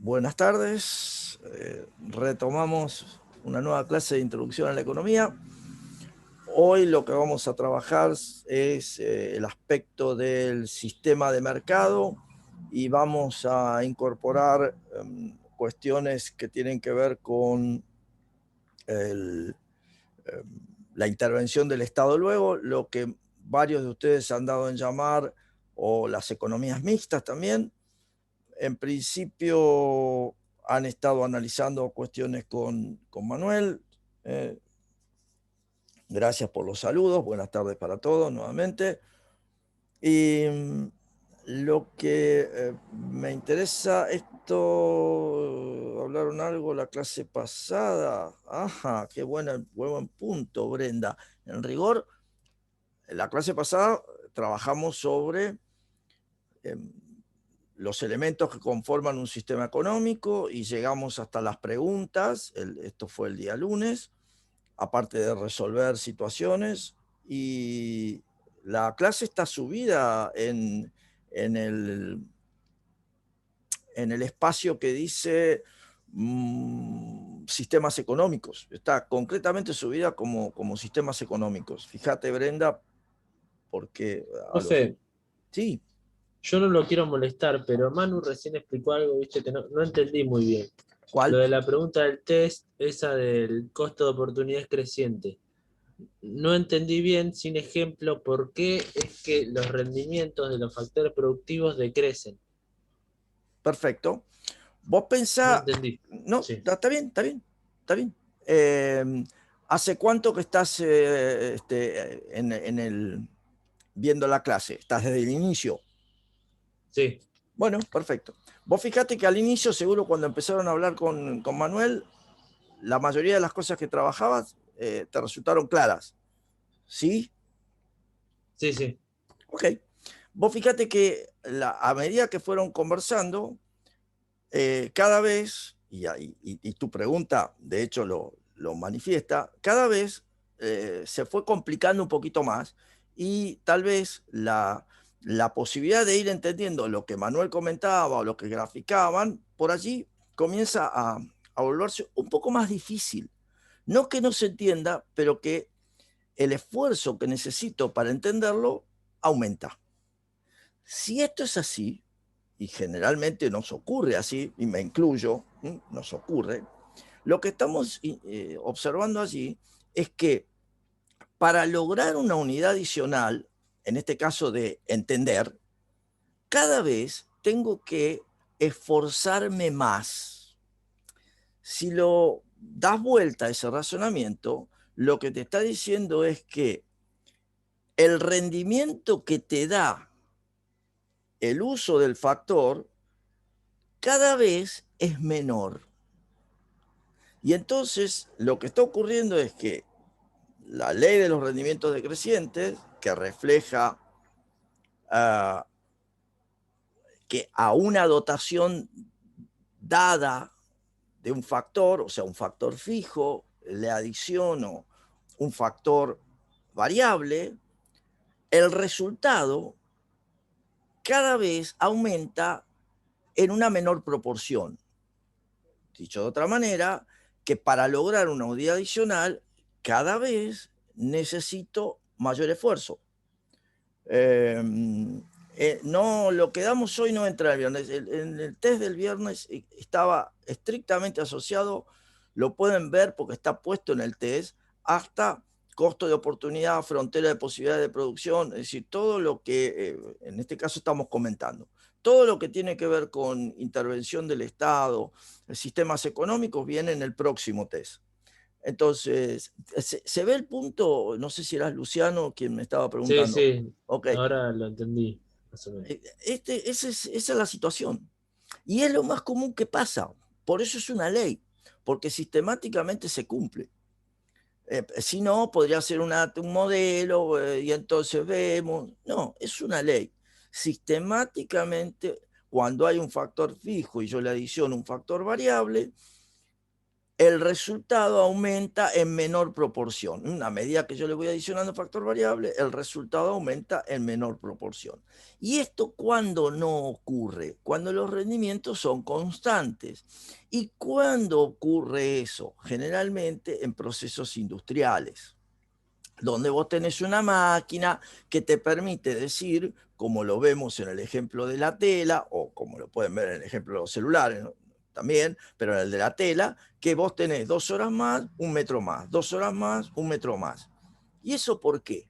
Buenas tardes. Retomamos una nueva clase de introducción a la economía. Hoy lo que vamos a trabajar es el aspecto del sistema de mercado y vamos a incorporar cuestiones que tienen que ver con el, la intervención del Estado luego, lo que varios de ustedes han dado en llamar, o las economías mixtas también. En principio han estado analizando cuestiones con Manuel. Eh, gracias por los saludos. Buenas tardes para todos nuevamente. Y lo que me interesa, esto, hablaron algo la clase pasada. Ajá, qué buen punto, Brenda. En rigor, en la clase pasada trabajamos sobre los elementos que conforman un sistema económico y llegamos hasta las preguntas. Esto fue el día lunes, aparte de resolver situaciones. Y la clase está subida en el, en el espacio que dice sistemas económicos. Está concretamente subida como sistemas económicos. Fíjate, Brenda, porque a los... Profe, Sí, yo no lo quiero molestar, pero Manu recién explicó algo, viste, que no entendí muy bien. Lo ¿cuál? de la pregunta del test, esa del costo de oportunidad es creciente. No entendí bien, sin ejemplo, por qué es que los rendimientos de los factores productivos decrecen. Perfecto. Vos No pensás, entendí. no, Sí. está bien, está bien, está bien. Eh, ¿Hace cuánto que estás viendo la clase? ¿Estás desde el inicio? Sí, Bueno, perfecto. Vos fíjate que al inicio, seguro cuando empezaron a hablar con Manuel, la mayoría de las cosas que trabajabas te resultaron claras. ¿Sí? sí, sí. Ok. Vos fíjate que a medida que fueron conversando, cada vez, y tu pregunta de hecho lo manifiesta, cada vez se fue complicando un poquito más y tal vez la posibilidad de ir entendiendo lo que Manuel comentaba o lo que graficaban, por allí comienza a volverse un poco más difícil. No que no se entienda, pero que el esfuerzo que necesito para entenderlo aumenta. Si esto es así, y generalmente nos ocurre así, y me incluyo, nos ocurre, lo que estamos observando allí es que para lograr una unidad adicional, en este caso de entender, cada vez tengo que esforzarme más. Si lo das vuelta a ese razonamiento, lo que te está diciendo es que el rendimiento que te da el uso del factor cada vez es menor. Y entonces lo que está ocurriendo es que la ley de los rendimientos decrecientes, que refleja uh, que a una dotación dada de un factor, o sea, un factor fijo, le adiciono un factor variable, el resultado cada vez aumenta en una menor proporción. Dicho de otra manera, que para lograr una unidad adicional, cada vez necesito mayor esfuerzo. Eh, no, lo que damos hoy no entra el viernes. En el test del viernes estaba estrictamente asociado, lo pueden ver porque está puesto en el test, hasta costo de oportunidad, frontera de posibilidades de producción, es decir, todo lo que en este caso estamos comentando. Todo lo que tiene que ver con intervención del Estado, sistemas económicos, viene en el próximo test. Entonces, se ve el punto, no sé si eras Luciano quien me estaba Sí, preguntando. sí. Ok, Ahora lo entendí, más o menos. esa es la situación. Y es lo más común que pasa. Por eso es una ley, porque sistemáticamente se cumple. Si no, podría ser un modelo y entonces vemos. No, es una ley. Sistemáticamente, cuando hay un factor fijo y yo le adiciono un factor variable, el resultado aumenta en menor proporción. A medida que yo le voy adicionando factor variable, el resultado aumenta en menor proporción. ¿Y esto cuándo no ocurre? Cuando los rendimientos son constantes. ¿Y cuándo ocurre eso? Generalmente en procesos industriales, donde vos tenés una máquina que te permite decir, como lo vemos en el ejemplo de la tela, o como lo pueden ver en el ejemplo de los celulares, ¿no? También, pero en el de la tela, que vos tenés 2 horas más, 1 metro más, 2 horas más, 1 metro más. ¿Y eso por qué?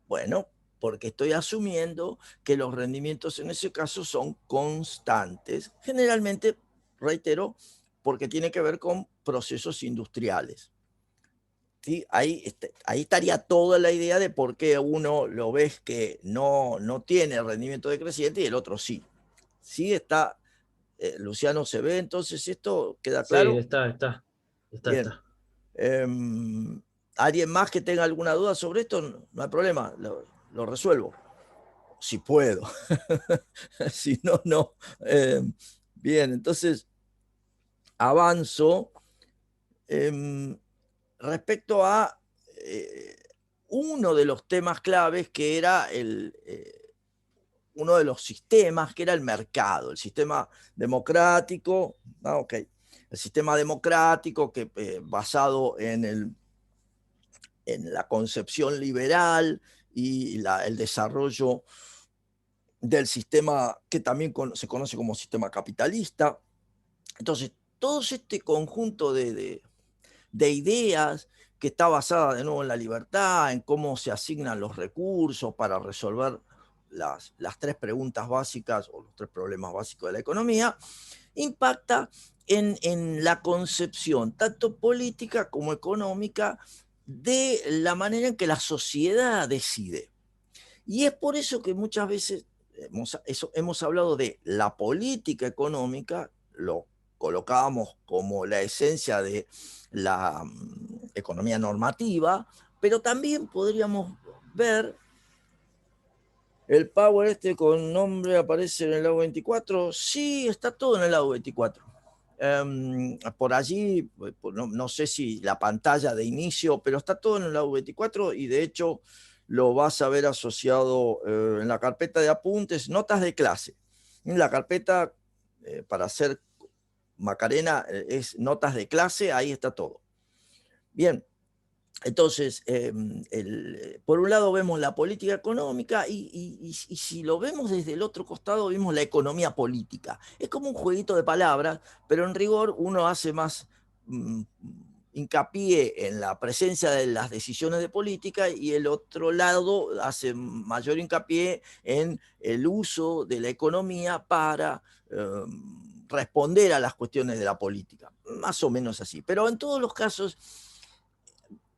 Bueno, porque estoy asumiendo que los rendimientos en ese caso son constantes, generalmente, reitero, porque tiene que ver con procesos industriales. ¿Sí? Ahí estaría toda la idea de por qué uno lo ves que no tiene rendimiento decreciente y el otro sí. Sí está, Luciano, se ve, entonces esto queda Sí, claro. Bien. está. ¿Alguien más que tenga alguna duda sobre esto? No hay problema, lo resuelvo. Si puedo. Si no, no. Bien, entonces avanzo. Respecto a uno de los temas claves que era uno de los sistemas, que era el mercado, el sistema democrático, okay. El sistema democrático que basado en la concepción liberal y el desarrollo del sistema que también se conoce como sistema capitalista. Entonces, todo este conjunto de ideas que está basada de nuevo en la libertad, en cómo se asignan los recursos para resolver las 3 preguntas básicas o los 3 problemas básicos de la economía, impacta en la concepción tanto política como económica de la manera en que la sociedad decide. Y es por eso que muchas veces hemos hablado de la política económica, lo colocábamos como la esencia de la economía normativa, pero también podríamos ver el power con nombre aparece en el lado 24. Sí, está todo en el lado 24. Por allí, no sé si la pantalla de inicio, pero está todo en el lado 24 y de hecho lo vas a ver asociado en la carpeta de apuntes, notas de clase. En la carpeta para hacer Macarena es notas de clase, ahí está todo. Bien, entonces, por un lado vemos la política económica y si lo vemos desde el otro costado, vemos la economía política. Es como un jueguito de palabras, pero en rigor uno hace más hincapié en la presencia de las decisiones de política y el otro lado hace mayor hincapié en el uso de la economía para responder a las cuestiones de la política. Más o menos así. Pero en todos los casos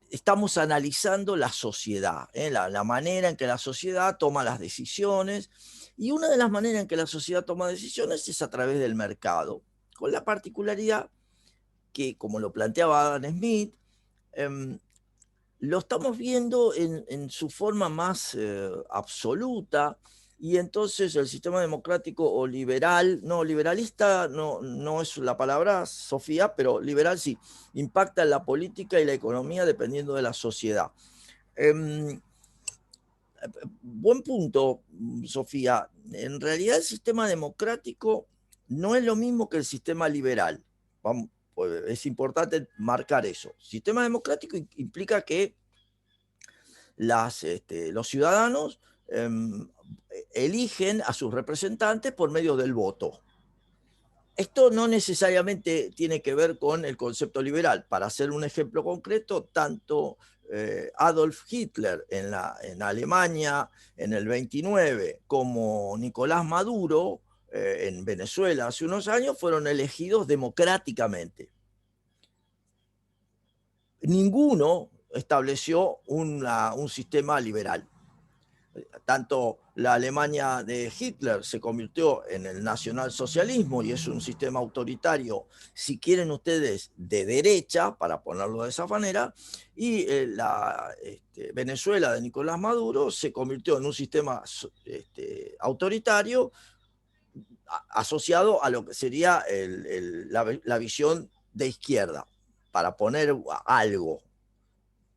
estamos analizando la sociedad, la manera en que la sociedad toma las decisiones, y una de las maneras en que la sociedad toma decisiones es a través del mercado, con la particularidad que, como lo planteaba Adam Smith, eh, lo estamos viendo en su forma más absoluta, y entonces el sistema democrático o liberal, no, liberalista no es la palabra, Sofía, pero liberal sí, impacta en la política y la economía dependiendo de la sociedad. Eh, Buen punto, Sofía. En realidad el sistema democrático no es lo mismo que el sistema liberal. Es importante marcar eso. Sistema democrático implica que los ciudadanos eligen a sus representantes por medio del voto. Esto no necesariamente tiene que ver con el concepto liberal. Para hacer un ejemplo concreto, tanto Adolf Hitler en Alemania en el 29 como Nicolás Maduro en Venezuela hace unos años fueron elegidos democráticamente. Ninguno estableció un sistema liberal. Tanto la Alemania de Hitler se convirtió en el nacionalsocialismo y es un sistema autoritario, si quieren ustedes, de derecha, para ponerlo de esa manera, y Venezuela de Nicolás Maduro se convirtió en un sistema autoritario asociado a lo que sería la visión de izquierda. para poner algo.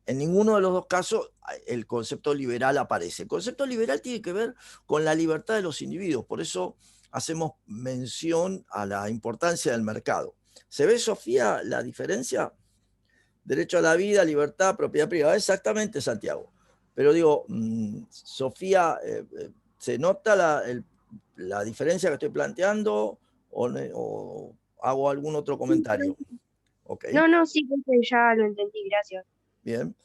En ninguno de los dos casos el concepto liberal aparece. El concepto liberal tiene que ver con la libertad de los individuos, por eso hacemos mención a la importancia del mercado. ¿Se ve, Sofía, la diferencia? Derecho a la vida, libertad, propiedad privada. Exactamente, Santiago. Pero digo, Sofía, ¿se nota la diferencia que estoy planteando o hago algún otro comentario? Ok, No, no, sí, profe, ya lo entendí, gracias. bien.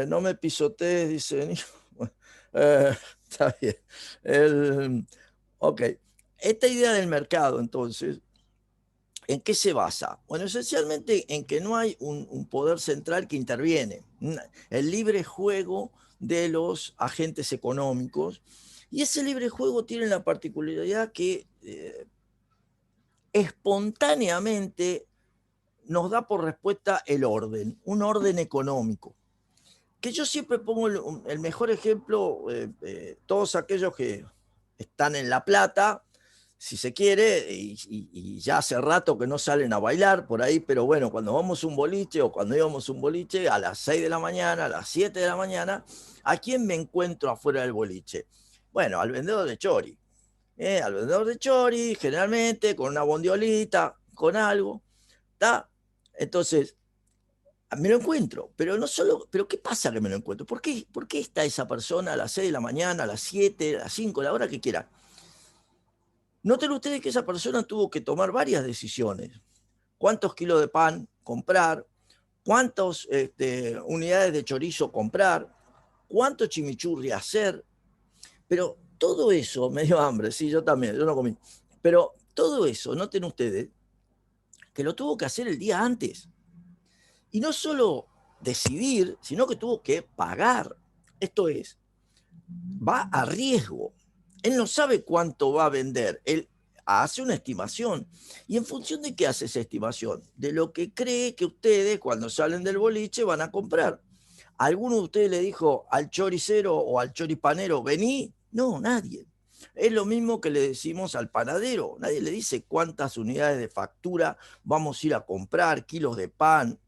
No me pisotees, dice Nico. Está bien. Ok. Esta idea del mercado, entonces, ¿en qué se basa? Bueno, esencialmente en que no hay un poder central que interviene. El libre juego de los agentes económicos. Y ese libre juego tiene la particularidad que espontáneamente nos da por respuesta el orden, un orden económico. Que yo siempre pongo el mejor ejemplo, todos aquellos que están en La Plata, si se quiere, y ya hace rato que no salen a bailar por ahí, pero bueno, cuando vamos a un boliche o cuando íbamos a un boliche a las 6 de la mañana, a las 7 de la mañana, ¿a quién me encuentro afuera del boliche? Bueno, al vendedor de chori. Al vendedor de chori, generalmente con una bondiolita, con algo, ¿está? Entonces, me lo encuentro, pero no solo, pero ¿qué pasa que me lo encuentro? ¿Por qué está esa persona a las 6 de la mañana, a las 7, a las 5, la hora que quiera? Noten ustedes que esa persona tuvo que tomar varias decisiones. ¿Cuántos kilos de pan comprar? ¿Cuántas unidades de chorizo comprar? ¿Cuánto chimichurri hacer? Pero todo eso, me dio hambre, sí, yo también, yo no comí. Pero todo eso, noten ustedes, que lo tuvo que hacer el día antes. Y no solo decidir, sino que tuvo que pagar. Esto es, va a riesgo. Él no sabe cuánto va a vender. Él hace una estimación. ¿Y en función de qué hace esa estimación? De lo que cree que ustedes, cuando salen del boliche, van a comprar. ¿Alguno de ustedes le dijo al choricero o al choripanero, vení? No, nadie. Es lo mismo que le decimos al panadero. Nadie le dice cuántas unidades de factura vamos a ir a comprar, kilos de pan,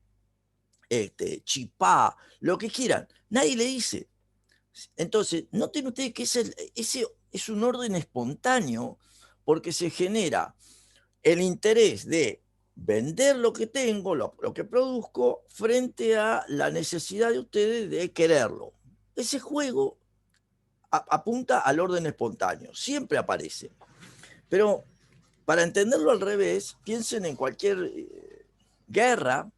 chipá, lo que quieran. Nadie le dice. Entonces, noten ustedes que ese es un orden espontáneo porque se genera el interés de vender lo que tengo, lo que produzco, frente a la necesidad de ustedes de quererlo. Ese juego apunta al orden espontáneo, siempre aparece. Pero para entenderlo al revés, piensen en cualquier guerra,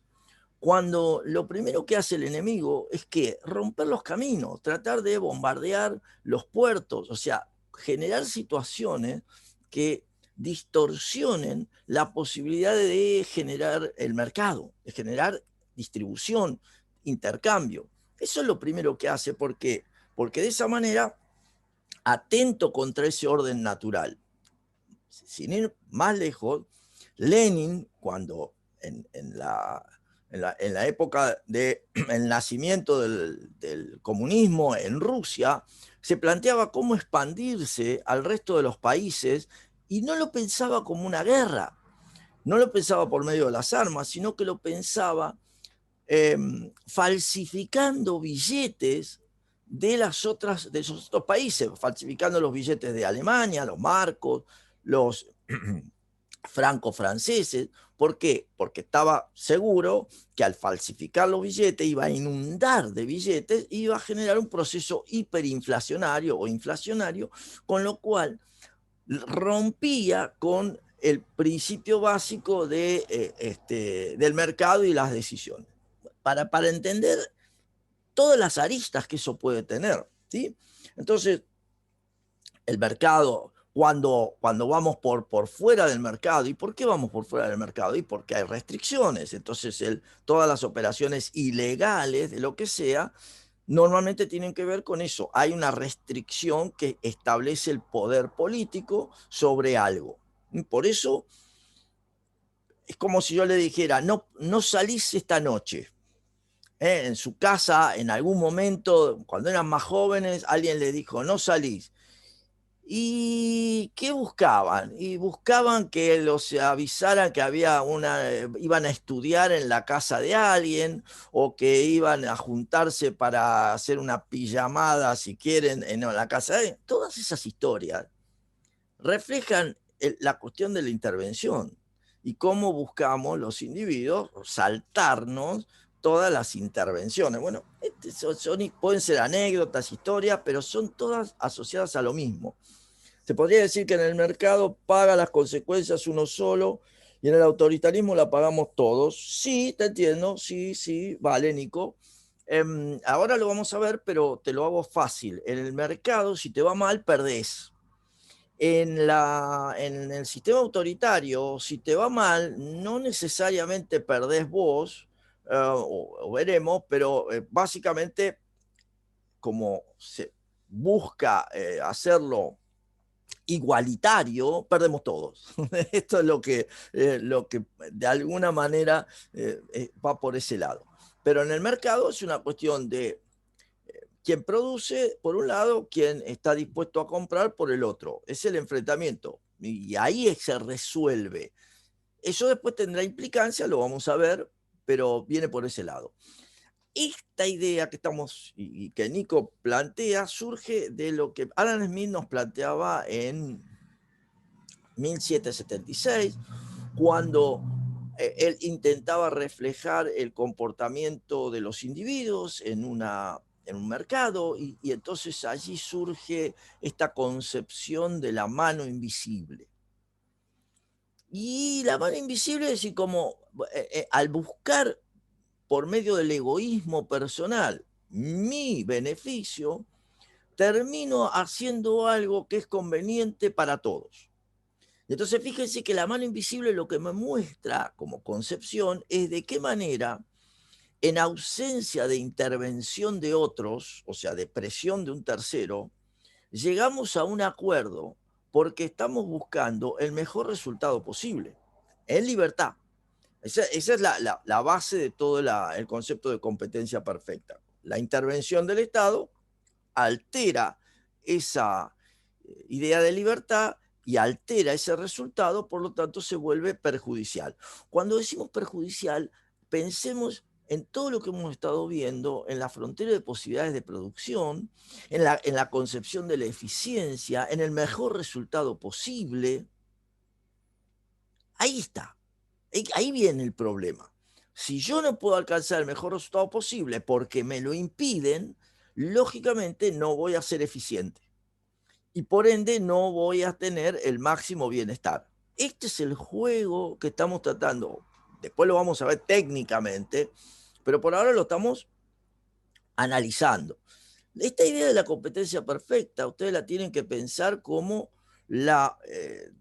cuando lo primero que hace el enemigo es que romper los caminos, tratar de bombardear los puertos, o sea, generar situaciones que distorsionen la posibilidad de generar el mercado, de generar distribución, intercambio. Eso es lo primero que hace, porque de esa manera atento contra ese orden natural. Sin ir más lejos, Lenin, cuando en la época del nacimiento del comunismo en Rusia, se planteaba cómo expandirse al resto de los países y no lo pensaba como una guerra, no lo pensaba por medio de las armas, sino que lo pensaba falsificando billetes de esos otros países, falsificando los billetes de Alemania, los marcos, los francos franceses. ¿Por qué? Porque estaba seguro que al falsificar los billetes iba a inundar de billetes y iba a generar un proceso hiperinflacionario o inflacionario, con lo cual rompía con el principio básico del mercado y las decisiones. Para entender todas las aristas que eso puede tener, ¿sí? Entonces, el mercado, cuando vamos por fuera del mercado, ¿y por qué vamos por fuera del mercado? Y porque hay restricciones. Entonces, todas las operaciones ilegales, de lo que sea, normalmente tienen que ver con eso. Hay una restricción que establece el poder político sobre algo. Y por eso, es como si yo le dijera, no salís esta noche. En su casa, en algún momento, cuando eran más jóvenes, alguien le dijo, no salís. ¿Y qué buscaban? Y buscaban que los avisaran que había iban a estudiar en la casa de alguien o que iban a juntarse para hacer una pijamada, si quieren, en la casa de alguien. Todas esas historias reflejan la cuestión de la intervención y cómo buscamos los individuos saltarnos todas las intervenciones. Bueno, pueden ser anécdotas, historias, pero son todas asociadas a lo mismo. Se podría decir que en el mercado paga las consecuencias uno solo y en el autoritarismo la pagamos todos. Sí, te entiendo, sí, vale, Nico. Ahora lo vamos a ver, pero te lo hago fácil. En el mercado, si te va mal, perdés. En el sistema autoritario, si te va mal, no necesariamente perdés vos, o veremos, pero básicamente como se busca hacerlo igualitario, perdemos todos. Esto es lo que de alguna manera va por ese lado. Pero en el mercado es una cuestión de quien produce por un lado, quien está dispuesto a comprar por el otro. Es el enfrentamiento. Y ahí se resuelve. Eso después tendrá implicancia, lo vamos a ver, pero viene por ese lado. Esta idea que estamos y que Nico plantea surge de lo que Adam Smith nos planteaba en 1776, cuando él intentaba reflejar el comportamiento de los individuos en un mercado y entonces allí surge esta concepción de la mano invisible. Y la mano invisible es decir, como al buscar por medio del egoísmo personal mi beneficio, termino haciendo algo que es conveniente para todos. Entonces fíjense que la mano invisible lo que me muestra como concepción es de qué manera, en ausencia de intervención de otros, o sea, de presión de un tercero, llegamos a un acuerdo porque estamos buscando el mejor resultado posible, en libertad. Esa es la base de todo el concepto de competencia perfecta. La intervención del Estado altera esa idea de libertad y altera ese resultado, por lo tanto se vuelve perjudicial. Cuando decimos perjudicial, pensemos en todo lo que hemos estado viendo, en la frontera de posibilidades de producción, en la concepción de la eficiencia, en el mejor resultado posible. Ahí está, ahí viene el problema. Si yo no puedo alcanzar el mejor resultado posible porque me lo impiden, lógicamente no voy a ser eficiente y por ende no voy a tener el máximo bienestar. Este es el juego que estamos tratando. Después lo vamos a ver técnicamente, pero por ahora lo estamos analizando. Esta idea de la competencia perfecta, ustedes la tienen que pensar como la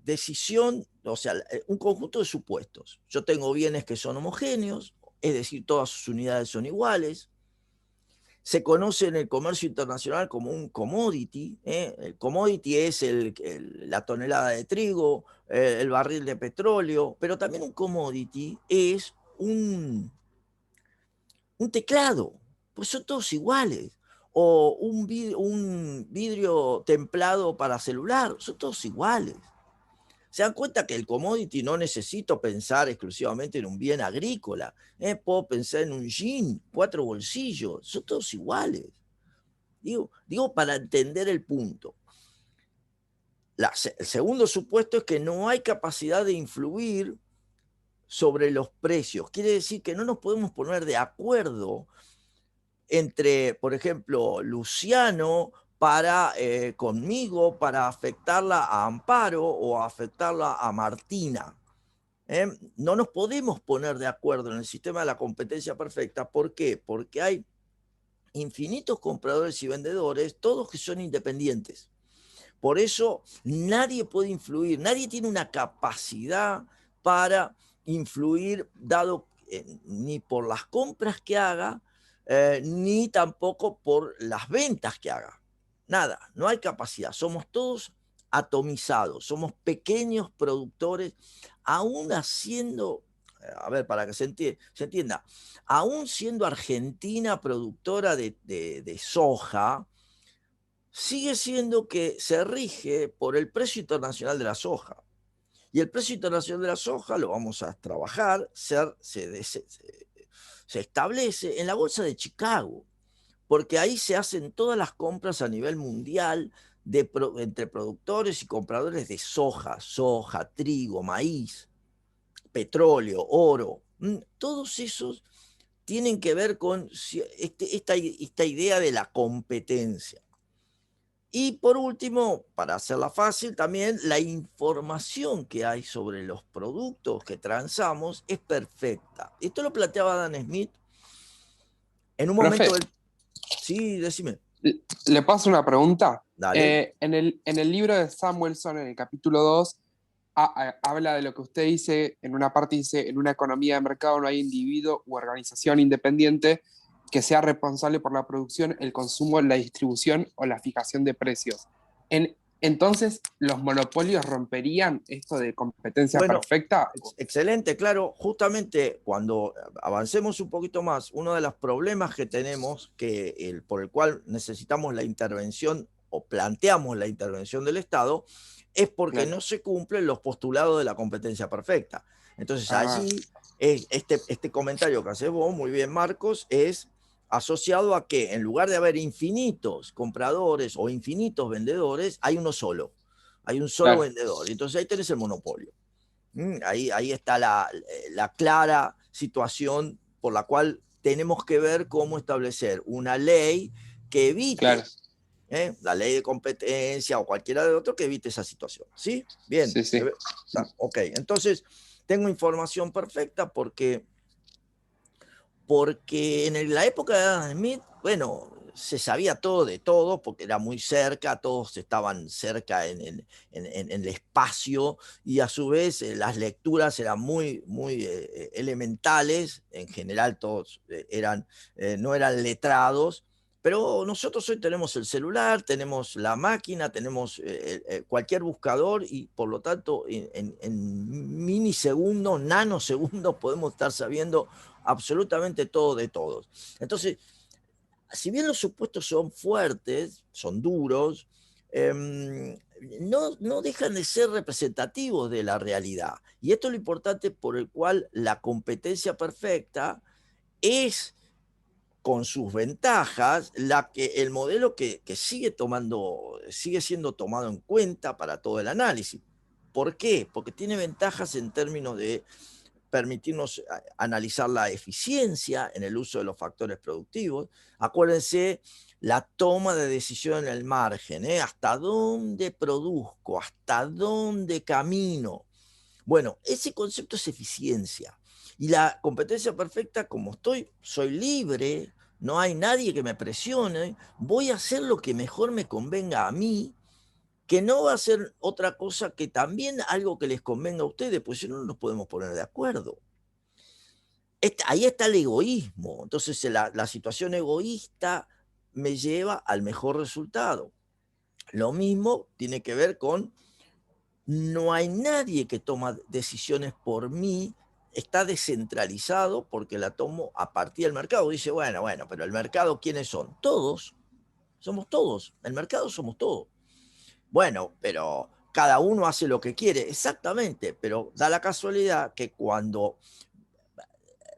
decisión, o sea, un conjunto de supuestos. Yo tengo bienes que son homogéneos, es decir, todas sus unidades son iguales. Se conoce en el comercio internacional como un commodity. El commodity es la tonelada de trigo, el barril de petróleo, pero también un commodity es un teclado, pues son todos iguales. O un vidrio templado para celular, son todos iguales. Se dan cuenta que el commodity no necesito pensar exclusivamente en un bien agrícola. Puedo pensar en un jean, 4 bolsillos, son todos iguales. Digo para entender el punto. El segundo supuesto es que no hay capacidad de influir sobre los precios. Quiere decir que no nos podemos poner de acuerdo entre, por ejemplo, Luciano conmigo para afectarla a Amparo o afectarla a Martina. No nos podemos poner de acuerdo en el sistema de la competencia perfecta. ¿Por qué? Porque hay infinitos compradores y vendedores, todos que son independientes. Por eso nadie puede influir, nadie tiene una capacidad para influir, dado ni por las compras que haga, ni tampoco por las ventas que haga. Nada, no hay capacidad. Somos todos atomizados, somos pequeños productores, aún haciendo, a ver, para que se entienda, aún siendo Argentina productora de soja, sigue siendo que se rige por el precio internacional de la soja. Y el precio internacional de la soja lo vamos a trabajar, se establece en la bolsa de Chicago, porque ahí se hacen todas las compras a nivel mundial entre productores y compradores de soja, trigo, maíz, petróleo, oro. Todos esos tienen que ver con esta idea de la competencia. Y por último, para hacerla fácil, también la información que hay sobre los productos que transamos es perfecta. Esto lo planteaba Adam Smith en un Profe, momento. Sí, decime. ¿le paso una pregunta? Dale. En el libro de Samuelson, en el capítulo 2, habla de lo que usted dice, en una parte dice, en una economía de mercado no hay individuo u organización independiente que sea responsable por la producción, el consumo, la distribución o la fijación de precios. Entonces, ¿los monopolios romperían esto de competencia Bueno, perfecta? excelente, claro. Justamente cuando avancemos un poquito más, uno de los problemas que tenemos, por el cual necesitamos la intervención o planteamos la intervención del Estado, es porque Claro. no se cumplen los postulados de la competencia perfecta. Entonces allí, este comentario que haces vos, muy bien Marcos, es asociado a que en lugar de haber infinitos compradores o infinitos vendedores, hay uno solo. Hay un solo Claro. vendedor. Entonces ahí tenés el monopolio. Ahí está la clara situación por la cual tenemos que ver cómo establecer una ley que evite, Claro. la ley de competencia o cualquiera de otro que evite esa situación. ¿Sí? Bien. Sí. Ok, entonces tengo información perfecta porque en la época de Adam Smith, bueno, se sabía todo de todo porque era muy cerca, todos estaban cerca en el espacio y a su vez las lecturas eran muy elementales, en general todos no eran letrados, pero nosotros hoy tenemos el celular, tenemos la máquina, tenemos cualquier buscador y por lo tanto en milisegundos, nanosegundos podemos estar sabiendo absolutamente todo de todos. Entonces, si bien los supuestos son fuertes, son duros, no dejan de ser representativos de la realidad. Y esto es lo importante por el cual la competencia perfecta es, con sus ventajas, el modelo que sigue siendo tomado en cuenta para todo el análisis. ¿Por qué? Porque tiene ventajas en términos de permitirnos analizar la eficiencia en el uso de los factores productivos. Acuérdense, la toma de decisión en el margen, hasta dónde produzco, hasta dónde camino. Bueno, ese concepto es eficiencia. Y la competencia perfecta, como soy libre, no hay nadie que me presione, voy a hacer lo que mejor me convenga a mí, que no va a ser otra cosa que también algo que les convenga a ustedes, pues si no, no nos podemos poner de acuerdo. Ahí está el egoísmo. Entonces la situación egoísta me lleva al mejor resultado. Lo mismo tiene que ver con, no hay nadie que toma decisiones por mí, está descentralizado porque la tomo a partir del mercado. Dice, bueno, pero el mercado, ¿quiénes son? Todos, somos todos, el mercado somos todos. Bueno, pero cada uno hace lo que quiere, exactamente, pero da la casualidad que cuando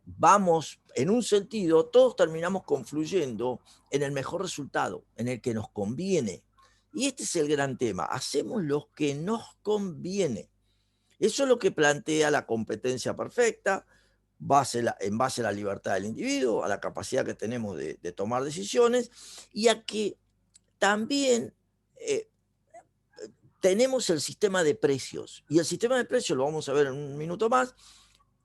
vamos en un sentido, todos terminamos confluyendo en el mejor resultado, en el que nos conviene. Y este es el gran tema, hacemos lo que nos conviene. Eso es lo que plantea la competencia perfecta, en base a la libertad del individuo, a la capacidad que tenemos de tomar decisiones y a que también tenemos el sistema de precios. Y el sistema de precios, lo vamos a ver en un minuto más,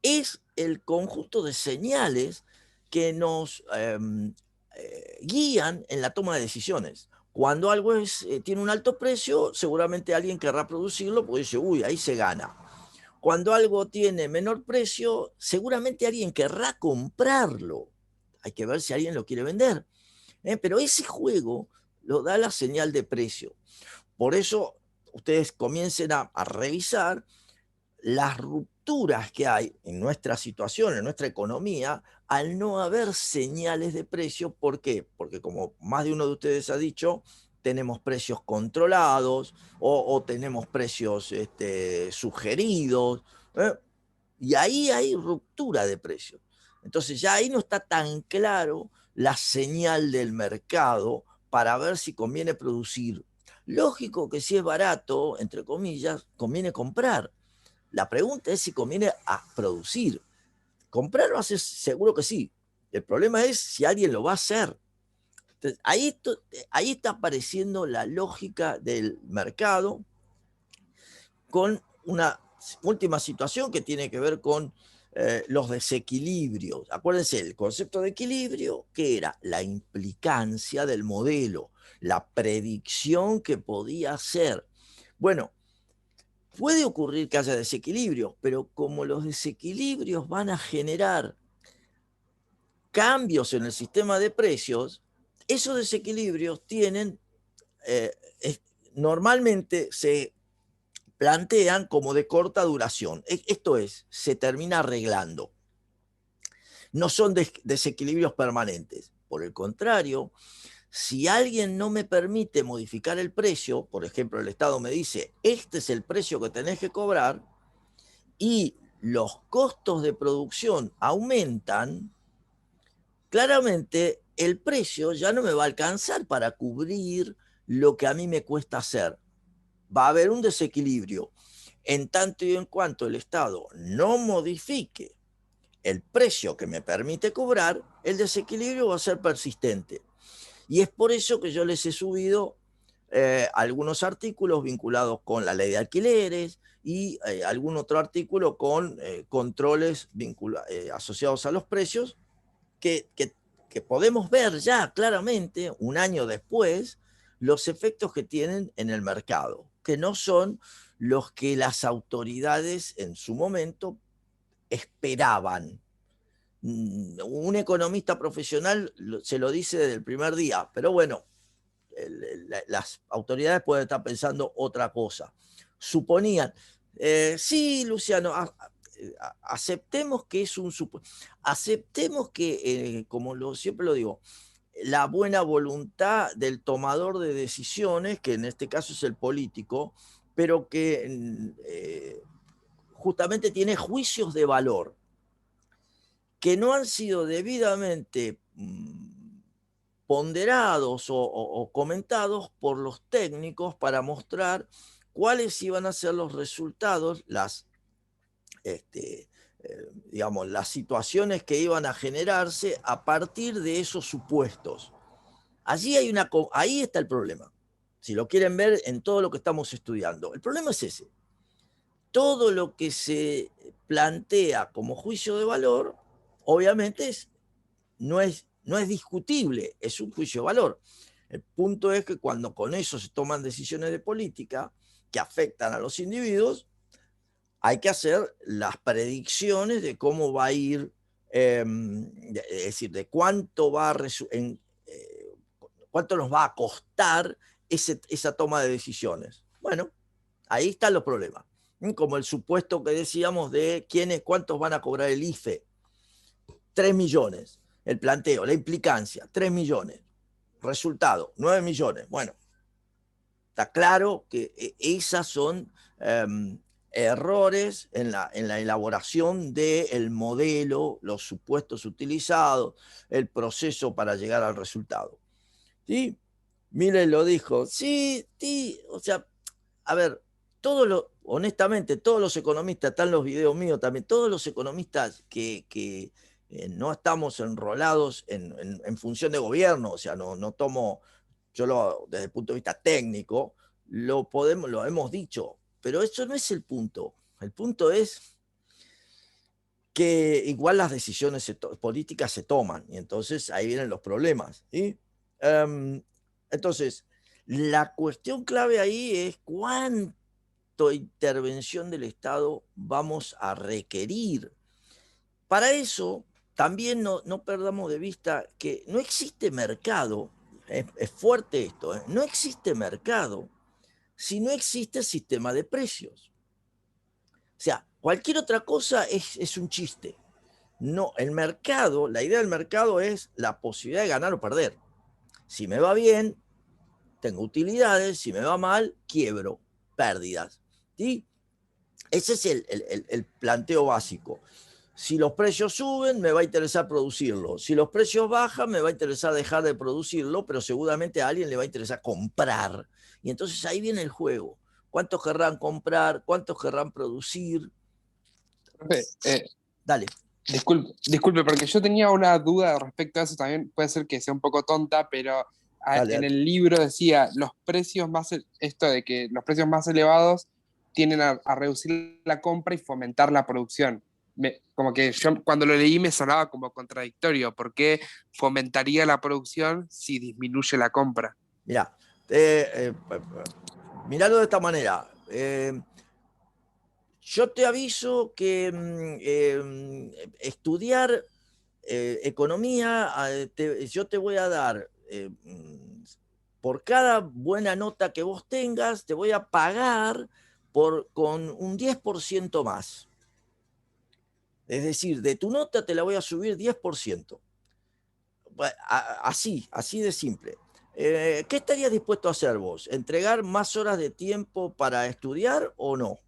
es el conjunto de señales que nos guían en la toma de decisiones. Cuando algo tiene un alto precio, seguramente alguien querrá producirlo porque dice, uy, ahí se gana. Cuando algo tiene menor precio, seguramente alguien querrá comprarlo. Hay que ver si alguien lo quiere vender. Pero ese juego lo da la señal de precio. Por eso ustedes comiencen a revisar las rupturas que hay en nuestra situación, en nuestra economía, al no haber señales de precio. ¿Por qué? Porque como más de uno de ustedes ha dicho, tenemos precios controlados o tenemos precios sugeridos, ¿eh? Y ahí hay ruptura de precios. Entonces ya ahí no está tan claro la señal del mercado para ver si conviene producir. Lógico que si es barato, entre comillas, conviene comprar. La pregunta es si conviene a producir. Comprar lo hace seguro que sí. El problema es si alguien lo va a hacer. Entonces, ahí está apareciendo la lógica del mercado con una última situación que tiene que ver con los desequilibrios. Acuérdense, el concepto de equilibrio, que era la implicancia del modelo, la predicción que podía hacer. Bueno, puede ocurrir que haya desequilibrios, pero como los desequilibrios van a generar cambios en el sistema de precios, esos desequilibrios tienen, normalmente se plantean como de corta duración. Esto es, se termina arreglando. No son desequilibrios permanentes. Por el contrario, si alguien no me permite modificar el precio, por ejemplo, el Estado me dice, este es el precio que tenés que cobrar, y los costos de producción aumentan, claramente el precio ya no me va a alcanzar para cubrir lo que a mí me cuesta hacer. Va a haber un desequilibrio. En tanto y en cuanto el Estado no modifique el precio que me permite cobrar, el desequilibrio va a ser persistente. Y es por eso que yo les he subido algunos artículos vinculados con la ley de alquileres y algún otro artículo con controles asociados a los precios que podemos ver ya claramente, un año después, los efectos que tienen en el mercado, que no son los que las autoridades en su momento esperaban. Un economista profesional se lo dice desde el primer día, pero bueno, las autoridades pueden estar pensando otra cosa. Suponían, sí, Luciano, aceptemos que es un supuesto, aceptemos que, como siempre lo digo, la buena voluntad del tomador de decisiones, que en este caso es el político, pero que justamente tiene juicios de valor que no han sido debidamente ponderados o comentados por los técnicos para mostrar cuáles iban a ser los resultados, digamos, las situaciones que iban a generarse a partir de esos supuestos. Ahí está el problema. Si lo quieren ver en todo lo que estamos estudiando. El problema es ese. Todo lo que se plantea como juicio de valor, obviamente no es discutible, es un juicio de valor. El punto es que cuando con eso se toman decisiones de política que afectan a los individuos, hay que hacer las predicciones de cómo va a ir, es decir, de cuánto cuánto nos va a costar esa toma de decisiones. Bueno, ahí están los problemas. Como el supuesto que decíamos de cuántos van a cobrar el IFE. 3 millones. El planteo, la implicancia, 3 millones. Resultado, 9 millones. Bueno, está claro que esas son errores en la elaboración del modelo, los supuestos utilizados, el proceso para llegar al resultado. ¿Sí? Miller lo dijo, sí, o sea, a ver, honestamente, todos los economistas, están los videos míos también, todos los economistas que no estamos enrolados en función de gobierno, o sea, no tomo, desde el punto de vista técnico, lo hemos dicho, pero eso no es el punto. El punto es que igual las decisiones políticas se toman, y entonces ahí vienen los problemas. ¿Sí? Entonces, la cuestión clave ahí es cuánta intervención del Estado vamos a requerir. Para eso, también no perdamos de vista que no existe mercado, es fuerte esto, no existe mercado si no existe sistema de precios. O sea, cualquier otra cosa es un chiste. No, el mercado, la idea del mercado es la posibilidad de ganar o perder. Si me va bien, tengo utilidades, si me va mal, quiebro, pérdidas. ¿Sí? Ese es el planteo básico. Si los precios suben, me va a interesar producirlo. Si los precios bajan, me va a interesar dejar de producirlo, pero seguramente a alguien le va a interesar comprar. Y entonces ahí viene el juego. ¿Cuántos querrán comprar? ¿Cuántos querrán producir? Profe, Dale. disculpe, porque yo tenía una duda respecto a eso también, puede ser que sea un poco tonta, pero Dale, en dale. el libro decía, esto de que los precios más elevados tienden a reducir la compra y fomentar la producción. Como que yo cuando lo leí me sonaba como contradictorio. ¿Por qué fomentaría la producción si disminuye la compra? Mirá, miralo de esta manera. Yo te aviso que estudiar economía, yo te voy a dar, por cada buena nota que vos tengas, te voy a pagar con un 10% más. Es decir, de tu nota te la voy a subir 10%. Así de simple. ¿Qué estarías dispuesto a hacer vos? ¿Entregar más horas de tiempo para estudiar o no?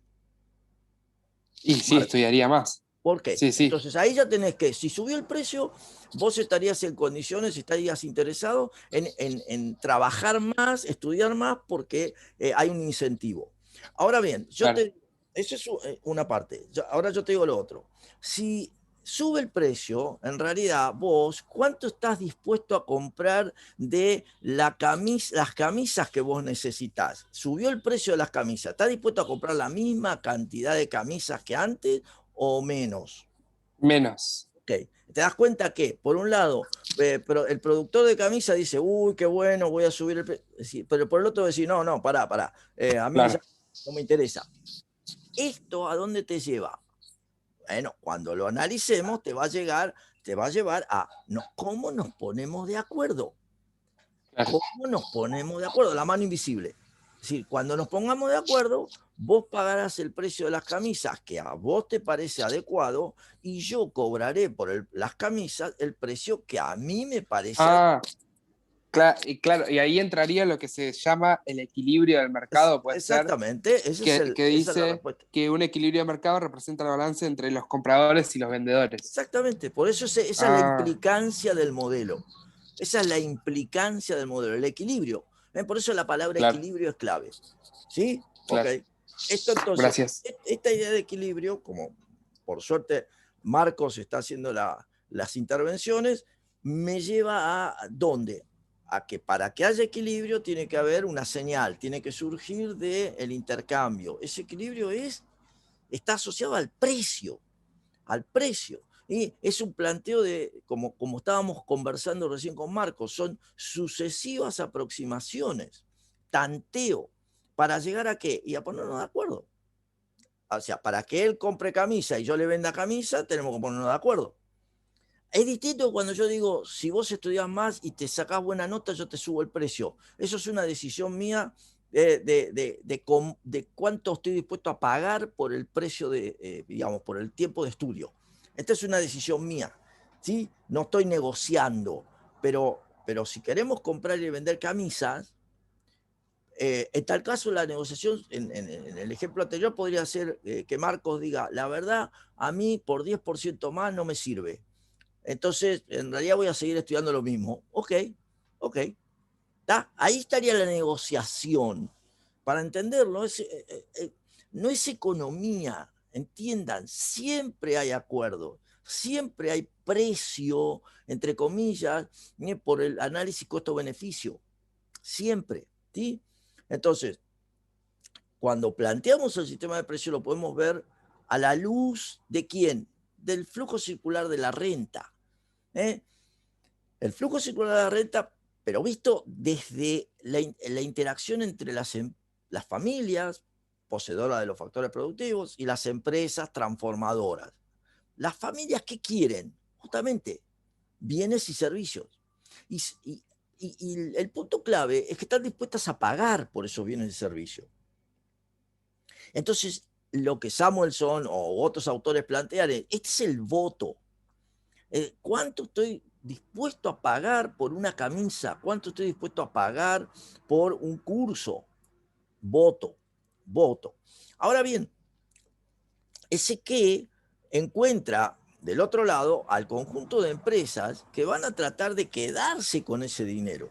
Y sí, Marco, estudiaría más. ¿por qué? Sí, sí. Entonces ahí ya tenés que, si subió el precio, vos estarías en condiciones, estarías interesado en trabajar más, estudiar más, porque hay un incentivo. Ahora bien, Claro. eso es una parte. Ahora yo te digo lo otro. Si sube el precio, en realidad vos, ¿cuánto estás dispuesto a comprar de las camisas que vos necesitas? Subió el precio de las camisas. ¿Estás dispuesto a comprar la misma cantidad de camisas que antes o menos? Menos. Ok. Te das cuenta que, por un lado, pero el productor de camisa dice, uy, qué bueno, voy a subir el precio. Pero por el otro decir, no, no, pará. A mí Claro. ya no me interesa. ¿Esto a dónde te lleva? Bueno, cuando lo analicemos, te va a llevar a cómo nos ponemos de acuerdo. Claro. ¿Cómo nos ponemos de acuerdo? La mano invisible. Es decir, cuando nos pongamos de acuerdo, vos pagarás el precio de las camisas que a vos te parece adecuado y yo cobraré por las camisas el precio que a mí me parece adecuado. Claro, y ahí entraría lo que se llama el equilibrio del mercado, puede ser, Exactamente, que esa es la dice respuesta. que un equilibrio de mercado representa la balanza entre los compradores y los vendedores. Exactamente, por eso esa es la Ah, implicancia del modelo. Esa es la implicancia del modelo, el equilibrio. Por eso la palabra claro, equilibrio es clave. ¿Sí? Ok. claro. Esto entonces, Gracias. esta idea de equilibrio, como por suerte Marcos está haciendo las intervenciones, me lleva a ¿dónde? A que para que haya equilibrio tiene que haber una señal, tiene que surgir del intercambio. Ese equilibrio está asociado al precio. Y es un planteo de, como estábamos conversando recién con Marcos, son sucesivas aproximaciones, tanteo, ¿para llegar a qué? Y a ponernos de acuerdo. O sea, para que él compre camisa y yo le venda camisa, tenemos que ponernos de acuerdo. Es distinto cuando yo digo, si vos estudias más y te sacás buena nota, yo te subo el precio. Eso es una decisión mía de cuánto estoy dispuesto a pagar por el precio digamos, por el tiempo de estudio. Esta es una decisión mía, ¿sí? No estoy negociando, pero si queremos comprar y vender camisas, en tal caso la negociación, en el ejemplo anterior, podría ser que Marcos diga, la verdad, a mí por 10% más no me sirve. Entonces, en realidad voy a seguir estudiando lo mismo. Ok. Ahí estaría la negociación. Para entenderlo, no es economía, entiendan, siempre hay acuerdo, siempre hay precio, entre comillas, por el análisis costo-beneficio, siempre. ¿Sí? Entonces, cuando planteamos el sistema de precios lo podemos ver a la luz de quién, del flujo circular de la renta. El flujo circular de la renta, pero visto desde la interacción entre las familias poseedoras de los factores productivos y las empresas transformadoras. Las familias, ¿qué quieren? Justamente bienes y servicios. Y el punto clave es que están dispuestas a pagar por esos bienes y servicios. Entonces, lo que Samuelson o otros autores plantean es, este es el voto. ¿Cuánto estoy dispuesto a pagar por una camisa? ¿Cuánto estoy dispuesto a pagar por un curso? Voto. Ahora bien, ese qué encuentra del otro lado al conjunto de empresas que van a tratar de quedarse con ese dinero.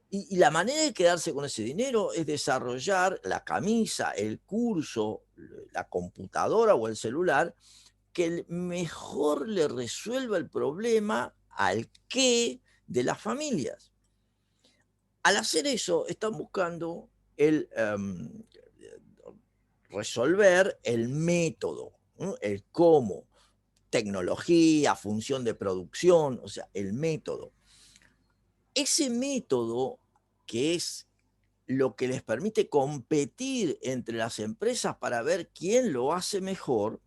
Y la manera de quedarse con ese dinero es desarrollar la camisa, el curso, la computadora o el celular que mejor le resuelva el problema al qué de las familias. Al hacer eso, están buscando resolver el método, ¿no? El cómo, tecnología, función de producción, o sea, el método. Ese método, que es lo que les permite competir entre las empresas para ver quién lo hace mejor,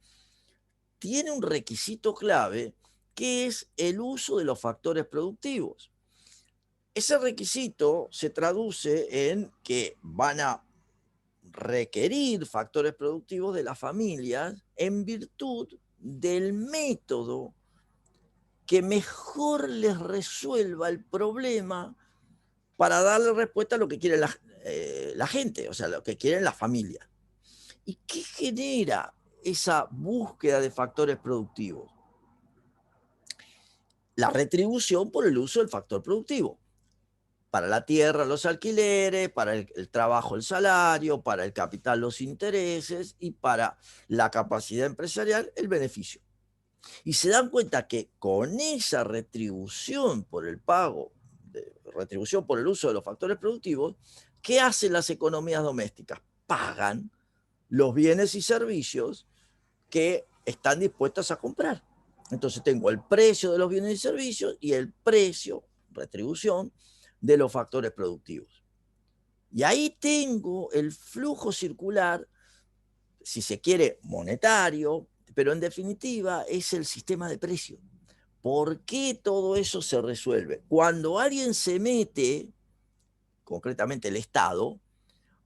tiene un requisito clave que es el uso de los factores productivos. Ese requisito se traduce en que van a requerir factores productivos de las familias en virtud del método que mejor les resuelva el problema para darle respuesta a lo que quiere la gente, o sea, lo que quieren las familias. ¿Y qué genera esa búsqueda de factores productivos? La retribución por el uso del factor productivo. Para la tierra, los alquileres, para el trabajo, el salario, para el capital, los intereses, y para la capacidad empresarial, el beneficio. Y se dan cuenta que con esa retribución por el pago, retribución por el uso de los factores productivos, ¿qué hacen las economías domésticas? Pagan los bienes y servicios que están dispuestas a comprar. Entonces tengo el precio de los bienes y servicios y el precio, retribución, de los factores productivos. Y ahí tengo el flujo circular, si se quiere, monetario, pero en definitiva es el sistema de precios. ¿Por qué todo eso se resuelve? Cuando alguien se mete, concretamente el Estado,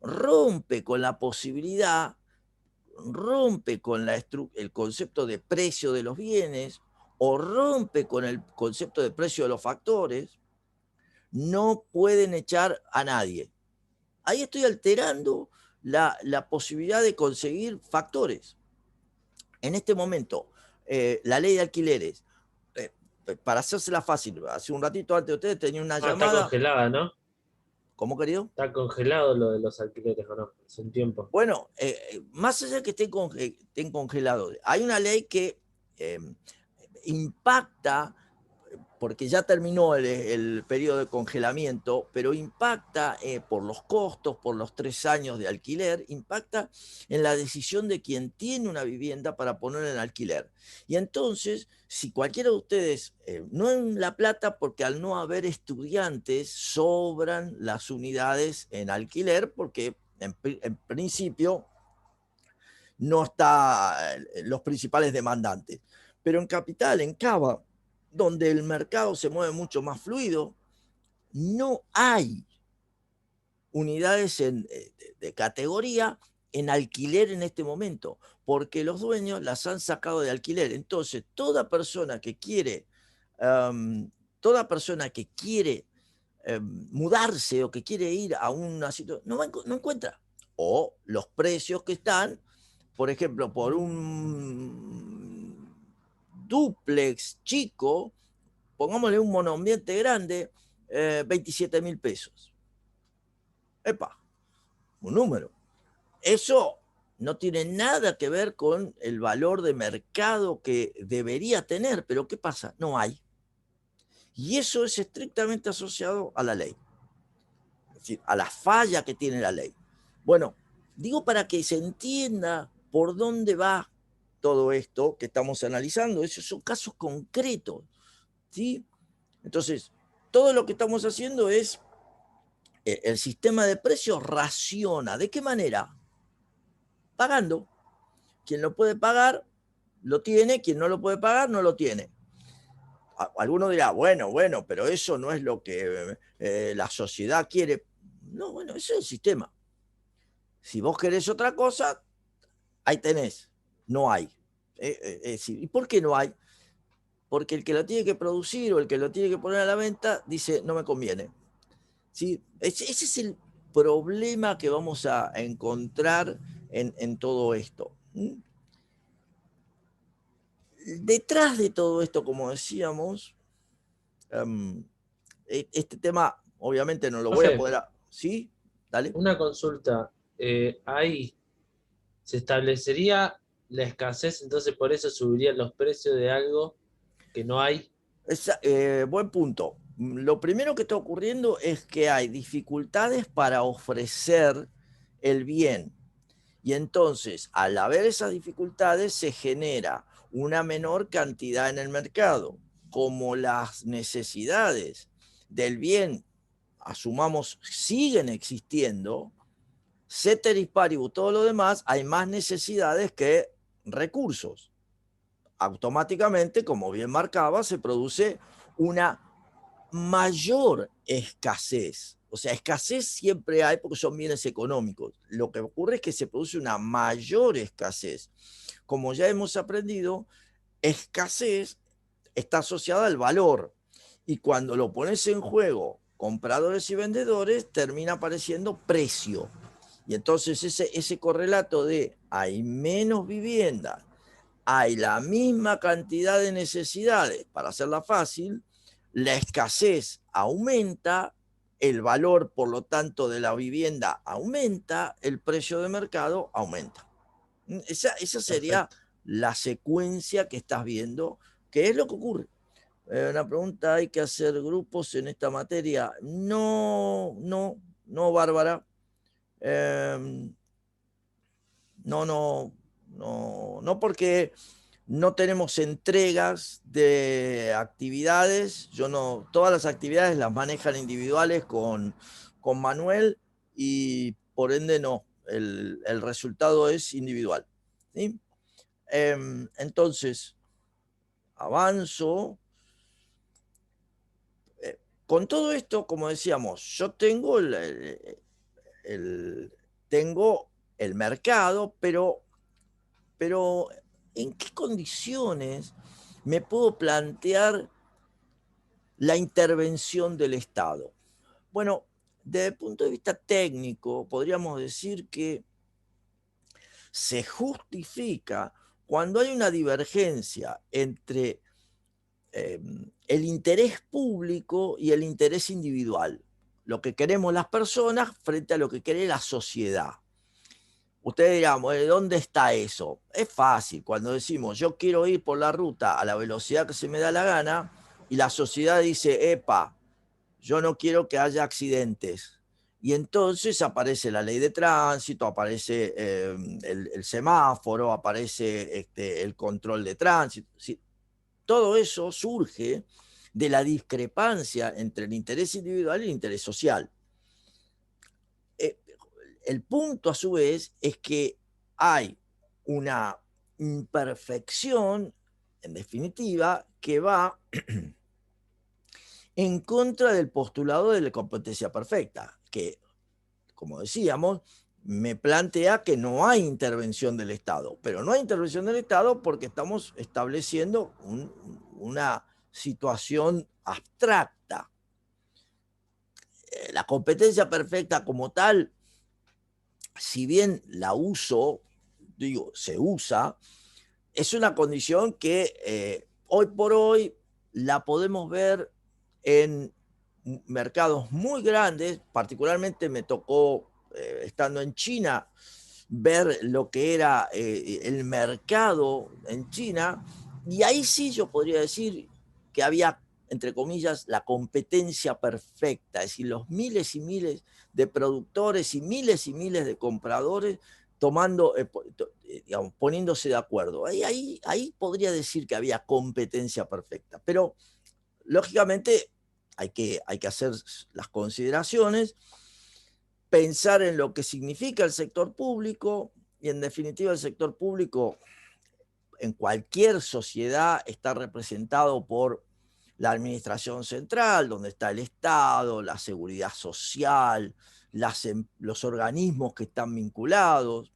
rompe con la posibilidad, rompe con el concepto de precio de los bienes o rompe con el concepto de precio de los factores, no pueden echar a nadie. Ahí estoy alterando la posibilidad de conseguir factores. En este momento, la ley de alquileres, para hacérsela fácil, hace un ratito antes de ustedes tenía una Está llamada. congelada, ¿no? ¿Cómo, querido? Está congelado lo de los alquileres, ¿o no? Hace un tiempo. Bueno, más allá de que estén congelados, hay una ley que impacta, porque ya terminó el periodo de congelamiento, pero impacta por los costos, por los 3 años de alquiler, impacta en la decisión de quien tiene una vivienda para ponerla en alquiler. Y entonces, si cualquiera de ustedes, no en La Plata, porque al no haber estudiantes, sobran las unidades en alquiler, porque en principio no están los principales demandantes. Pero en Capital, en Cava, donde el mercado se mueve mucho más fluido, no hay unidades de categoría en alquiler en este momento, porque los dueños las han sacado de alquiler. Entonces, toda persona que quiere mudarse o que quiere ir a una situación, no encuentra. O los precios que están, por ejemplo, por un dúplex chico, pongámosle un monoambiente grande, 27.000 pesos. Epa, un número. Eso no tiene nada que ver con el valor de mercado que debería tener, pero ¿qué pasa? No hay. Y eso es estrictamente asociado a la ley, es decir, a la falla que tiene la ley. Bueno, digo para que se entienda por dónde va todo esto que estamos analizando. Esos son casos concretos, ¿sí? Entonces, todo lo que estamos haciendo es, el sistema de precios raciona. ¿De qué manera? Pagando. Quien lo puede pagar, lo tiene. Quien no lo puede pagar, no lo tiene. Alguno dirá, bueno, pero eso no es lo que la sociedad quiere. No, bueno, ese es el sistema. Si vos querés otra cosa, ahí tenés. No hay. ¿Y por qué no hay? porque el que lo tiene que producir o el que lo tiene que poner a la venta dice, no me conviene. ¿Sí? Ese es el problema que vamos a encontrar en todo esto. Detrás de todo esto, como decíamos, este tema obviamente no lo voy a Profe, poder... ¿Sí? Dale. una consulta. Ahí se establecería la escasez, entonces por eso subirían los precios de algo que no hay. Buen punto. Lo primero que está ocurriendo es que hay dificultades para ofrecer el bien. Y entonces, al haber esas dificultades, se genera una menor cantidad en el mercado. Como las necesidades del bien, asumamos, siguen existiendo, ceteris paribus, todo lo demás, hay más necesidades que recursos. Automáticamente, como bien marcaba, se produce una mayor escasez. O sea, escasez siempre hay porque son bienes económicos. Lo que ocurre es que se produce una mayor escasez. Como ya hemos aprendido, escasez está asociada al valor. Y cuando lo pones en juego, compradores y vendedores, termina apareciendo precio. Y entonces ese correlato de hay menos viviendas, hay la misma cantidad de necesidades, para hacerla fácil, la escasez aumenta, el valor, por lo tanto, de la vivienda aumenta, el precio de mercado aumenta. Esa sería Perfecto. la secuencia que estás viendo, que es lo que ocurre. Una pregunta, ¿hay que hacer grupos en esta materia? No, no, no, Bárbara. No, no, no, no porque no tenemos entregas de actividades. Yo no, todas las actividades las manejan individuales con Manuel y por ende no, el resultado es individual. ¿Sí? Entonces, avanzo. Con todo esto, como decíamos, yo tengo tengo el mercado, pero ¿en qué condiciones me puedo plantear la intervención del Estado? Bueno, desde el punto de vista técnico, podríamos decir que se justifica cuando hay una divergencia entre el interés público y el interés individual, lo que queremos las personas frente a lo que quiere la sociedad. Ustedes dirán, ¿dónde está eso? Es fácil, cuando decimos yo quiero ir por la ruta a la velocidad que se me da la gana y la sociedad dice, epa, yo no quiero que haya accidentes. Y entonces aparece la ley de tránsito, aparece el semáforo, aparece el control de tránsito. ¿Sí? Todo eso surge de la discrepancia entre el interés individual y el interés social. El punto, a su vez, es que hay una imperfección, en definitiva, que va en contra del postulado de la competencia perfecta, que, como decíamos, me plantea que no hay intervención del Estado, pero no hay intervención del Estado porque estamos estableciendo una situación abstracta. La competencia perfecta como tal, si bien la uso, digo, se usa, es una condición que hoy por hoy la podemos ver en mercados muy grandes. Particularmente me tocó, estando en China, ver lo que era el mercado en China, y ahí sí yo podría decir que había, entre comillas, la competencia perfecta, es decir, los miles y miles de productores y miles de compradores tomando, digamos, poniéndose de acuerdo. Ahí podría decir que había competencia perfecta, pero lógicamente hay que hacer las consideraciones, pensar en lo que significa el sector público, y en definitiva el sector público en cualquier sociedad está representado por la administración central, donde está el Estado, la seguridad social, los organismos que están vinculados.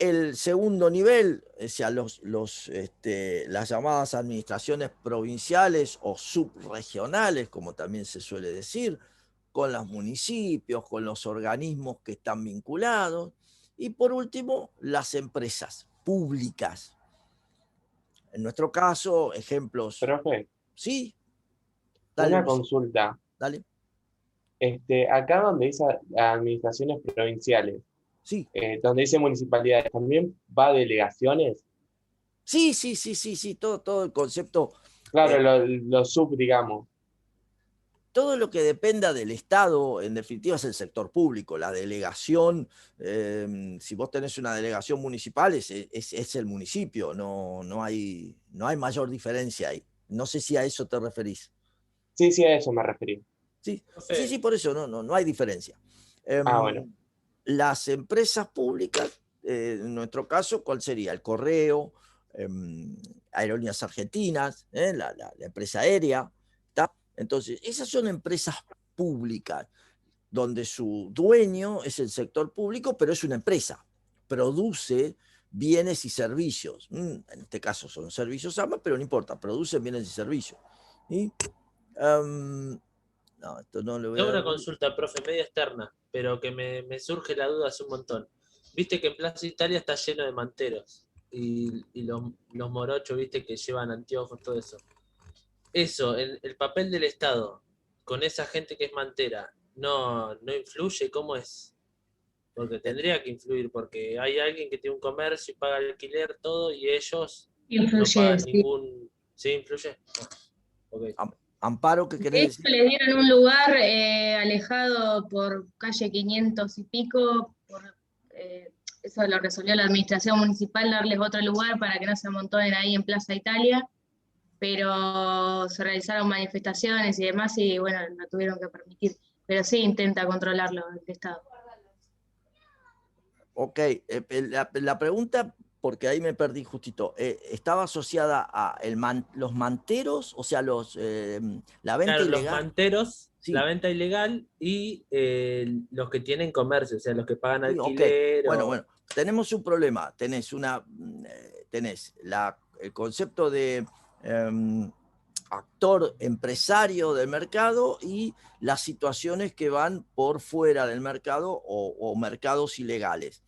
el segundo nivel, o sea, las llamadas administraciones provinciales o subregionales, como también se suele decir, con los municipios, con los organismos que están vinculados. Y por último, las empresas públicas. En nuestro caso, ejemplos. Profe, Sí, dale, una Luis, consulta. dale. Acá donde dice administraciones provinciales, Sí, donde dice municipalidades, ¿también va a delegaciones? sí, todo el concepto. Claro, lo sub, digamos. Todo lo que dependa del Estado, en definitiva, es el sector público. La delegación, si vos tenés una delegación municipal, es el municipio, no hay mayor diferencia ahí. No sé si a eso te referís. Sí, a eso me referí. Sí, Profe, sí, por eso no hay diferencia. Bueno. Las empresas públicas, en nuestro caso, ¿cuál sería? El Correo, Aerolíneas Argentinas, la empresa aérea, ¿tá? Entonces, esas son empresas públicas, donde su dueño es el sector público, pero es una empresa, produce bienes y servicios. En este caso son servicios AMA, pero no importa, producen bienes y servicios. ¿Sí? No, esto no lo voy tengo a una dar. consulta, profe, media externa, pero que me surge la duda hace un montón. Viste que en Plaza Italia está lleno de manteros y los morochos, viste, que llevan anteojos, todo eso. Eso, el papel del Estado con esa gente que es mantera, no influye, ¿cómo es? Porque tendría que influir, porque hay alguien que tiene un comercio y paga el alquiler, todo, y ellos no Influye, pagan sí. ningún... ¿Sí influye? Ah, ok. Amparo, ¿qué De querés hecho, decir? le dieron un lugar alejado por calle 500 y pico. Eso lo resolvió la administración municipal, darles otro lugar para que no se amontonen ahí en Plaza Italia. Pero se realizaron manifestaciones y demás y bueno, lo tuvieron que permitir. Pero sí intenta controlarlo el Estado. Ok, la pregunta, porque ahí me perdí justito, ¿estaba asociada a los manteros, o sea, la venta Claro, los ilegal? manteros, la Sí, venta ilegal y los que tienen comercio, o sea, los que pagan sí, ok. alquiler o... Bueno, tenemos un problema. Tenés el concepto de actor empresario del mercado y las situaciones que van por fuera del mercado o mercados ilegales.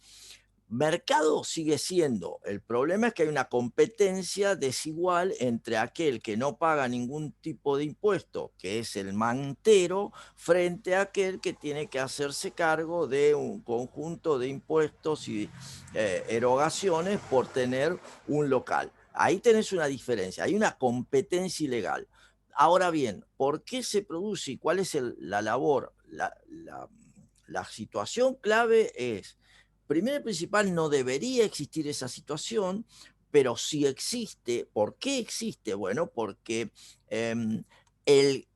Mercado sigue siendo, el problema es que hay una competencia desigual entre aquel que no paga ningún tipo de impuesto, que es el mantero, frente a aquel que tiene que hacerse cargo de un conjunto de impuestos y erogaciones por tener un local. Ahí tenés una diferencia, hay una competencia ilegal. Ahora bien, ¿por qué se produce y cuál es la labor? La situación clave es, primero y principal, no debería existir esa situación, pero si existe, ¿por qué existe? Bueno, porque el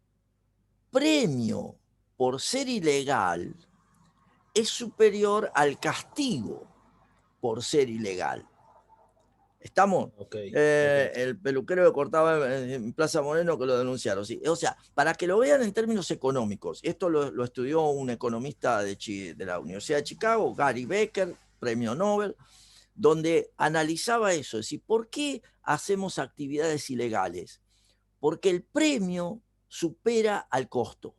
premio por ser ilegal es superior al castigo por ser ilegal. ¿Estamos? Okay. El peluquero que cortaba en Plaza Moreno que lo denunciaron. ¿Sí? O sea, para que lo vean en términos económicos, esto lo estudió un economista de la Universidad de Chicago, Gary Becker, premio Nobel, donde analizaba eso, es decir, ¿por qué hacemos actividades ilegales? Porque el premio supera al costo.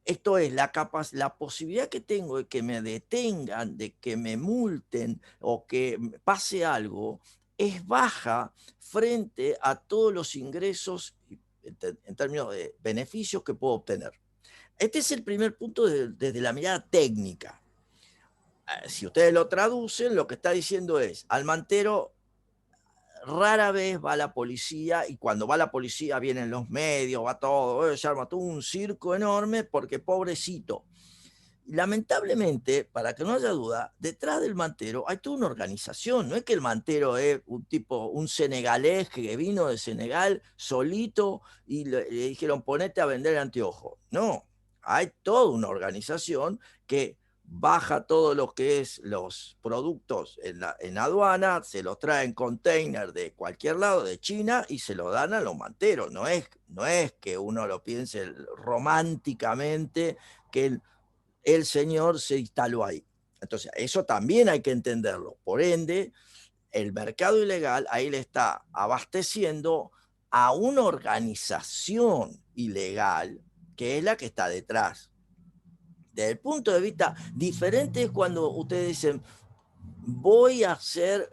Esto es, la posibilidad que tengo de que me detengan, de que me multen o que pase algo, es baja frente a todos los ingresos en términos de beneficios que puedo obtener. Este es el primer punto desde la mirada técnica. Si ustedes lo traducen, lo que está diciendo es, al mantero rara vez va la policía y cuando va la policía vienen los medios, va todo, se arma todo un circo enorme porque pobrecito. Lamentablemente, para que no haya duda, detrás del mantero hay toda una organización. No es que el mantero es un senegalés que vino de Senegal solito y le dijeron ponete a vender anteojos. No, hay toda una organización que baja todo lo que es los productos en aduana, se los trae en container de cualquier lado de China y se los dan a los manteros. No es que uno lo piense románticamente que el señor se instaló ahí. Entonces, eso también hay que entenderlo. Por ende, el mercado ilegal ahí le está abasteciendo a una organización ilegal que es la que está detrás. Desde el punto de vista diferente es cuando ustedes dicen, voy a hacer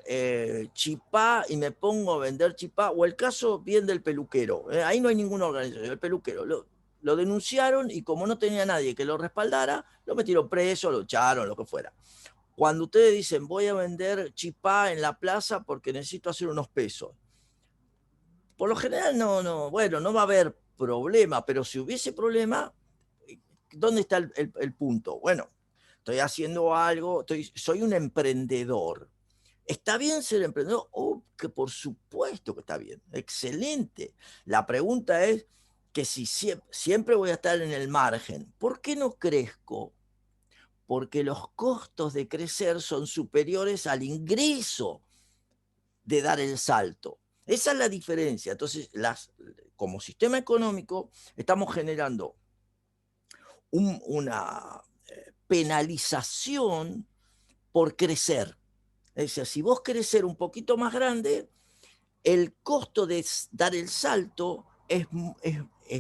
chipá y me pongo a vender chipá, o el caso bien del peluquero, ahí no hay ninguna organización, el peluquero lo denunciaron y como no tenía nadie que lo respaldara, lo metieron preso, lo echaron, lo que fuera. Cuando ustedes dicen, voy a vender chipá en la plaza porque necesito hacer unos pesos, por lo general bueno, no va a haber problema, pero si hubiese problema, ¿dónde está el punto? Bueno, estoy haciendo algo, soy un emprendedor. ¿Está bien ser emprendedor? Oh, que por supuesto que está bien, excelente. La pregunta es que si siempre voy a estar en el margen, ¿por qué no crezco? Porque los costos de crecer son superiores al ingreso de dar el salto. Esa es la diferencia. Entonces, como sistema económico, estamos generando una penalización por crecer. Es decir, si vos querés ser un poquito más grande, el costo de dar el salto es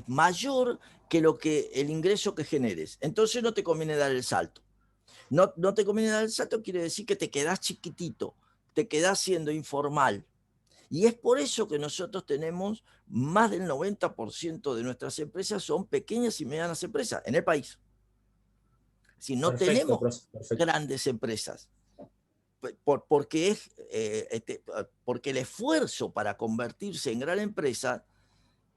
mayor que el ingreso que generes. Entonces no te conviene dar el salto. No te conviene dar el salto, quiere decir que te quedás chiquitito, te quedás siendo informal. Y es por eso que nosotros tenemos más del 90% de nuestras empresas son pequeñas y medianas empresas en el país. Si no tenemos grandes empresas, porque el esfuerzo para convertirse en gran empresa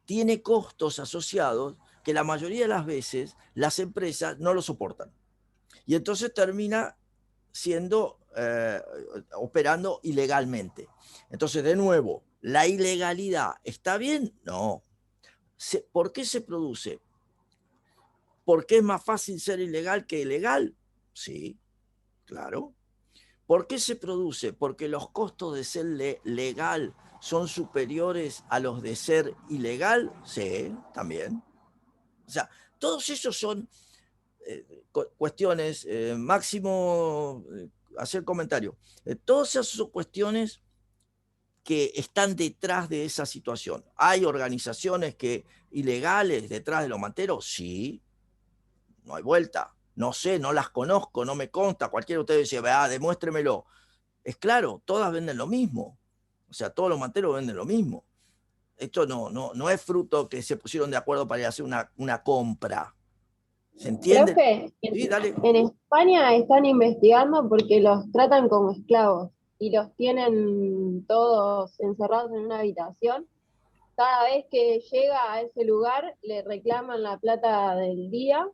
tiene costos asociados que la mayoría de las veces las empresas no lo soportan. Y entonces termina operando ilegalmente. Entonces, de nuevo, ¿la ilegalidad está bien? No. ¿Por qué se produce? ¿Por qué es más fácil ser ilegal que ilegal? Sí, claro. ¿Por qué se produce? Porque los costos de ser legal son superiores a los de ser ilegal. Sí, también. O sea, todos esos son cuestiones, Máximo, hacer comentario. Todas esas son cuestiones que están detrás de esa situación. ¿Hay organizaciones ilegales detrás de los manteros? Sí, no hay vuelta. No sé, no las conozco, no me consta. Cualquiera de ustedes dice, demuéstremelo. Es claro, todas venden lo mismo. O sea, todos los manteros venden lo mismo. Esto no es fruto que se pusieron de acuerdo para ir a hacer una compra. ¿Se entiende? Profe, Sí, dale. en España están investigando porque los tratan como esclavos y los tienen todos encerrados en una habitación. Cada vez que llega a ese lugar le reclaman la plata del día.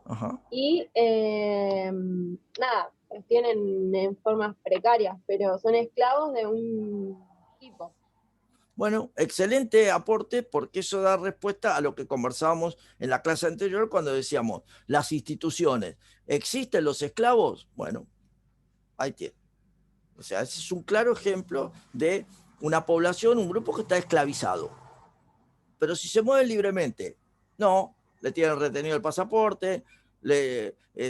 Ajá. Y nada, los tienen en formas precarias, pero son esclavos de un tipo. Bueno, excelente aporte porque eso da respuesta a lo que conversábamos en la clase anterior cuando decíamos, las instituciones, ¿existen los esclavos? Bueno, ahí tiene. O sea, ese es un claro ejemplo de una población, un grupo que está esclavizado. Pero si se mueven libremente, no, le tienen retenido el pasaporte,